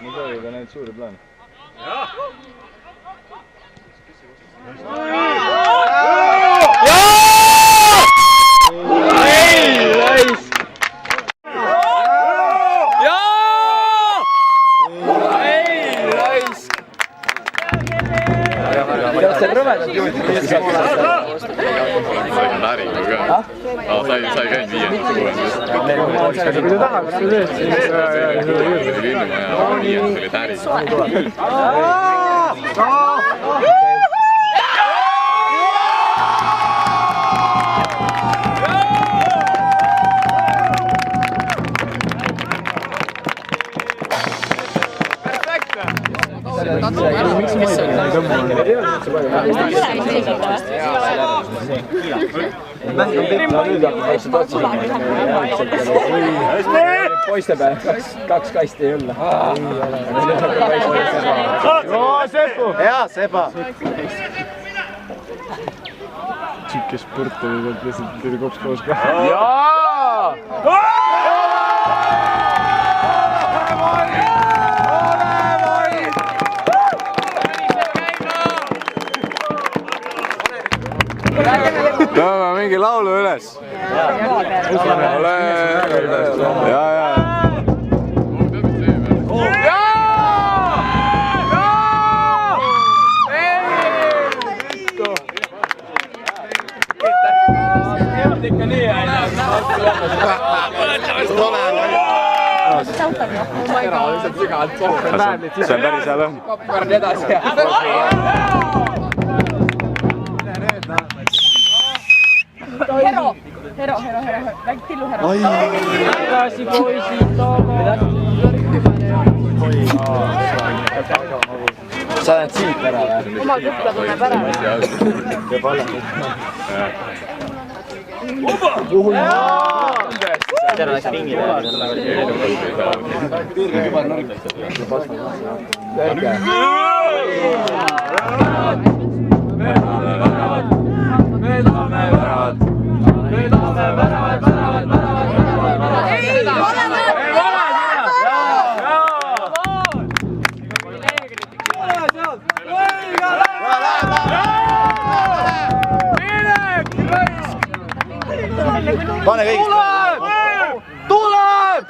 Ma soovin neid suuri plaane. see rõvedalt juhti. Sai käinud viiendast. Kui ta tahab, siis viiendast oli täris. poiste peal kaks kasti ei olla. Hea Seba! Tšikki sport oli lihtsalt tuli kops koos ka. Jaa! Tõeme mingi laulu üles. Ole. Jaa. Ikka nii see on päris hea lõhn. Popcorn edasi. Hero. Väike tillu hero. Tagasi poisid tagasi. Sa oled siit ära või? Oma kõhkla tunneb ära. Terve läks pingi peale. Pane kõigist! Tuleb!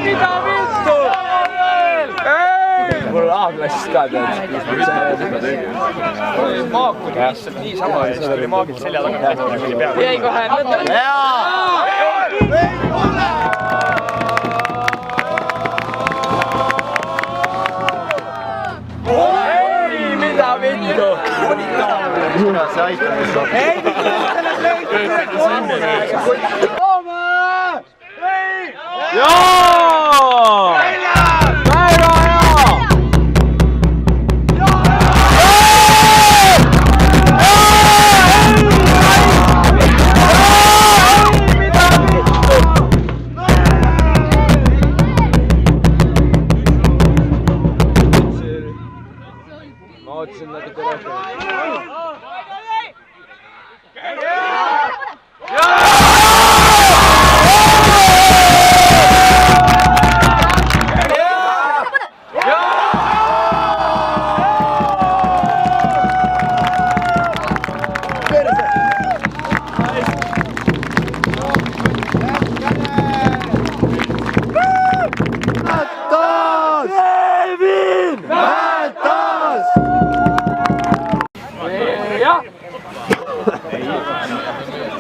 Mida vittu? Mul on A-klassis ka tead. Maakuni lihtsalt niisama ja siis tuli maagid selja taga. Jäi kohe mõtlema. Ei, mida vittu? Kuna see aitab. Ei, Jaa! Väga hea! Ma ootasin natuke rohkem.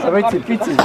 Sa võtsid pitsid.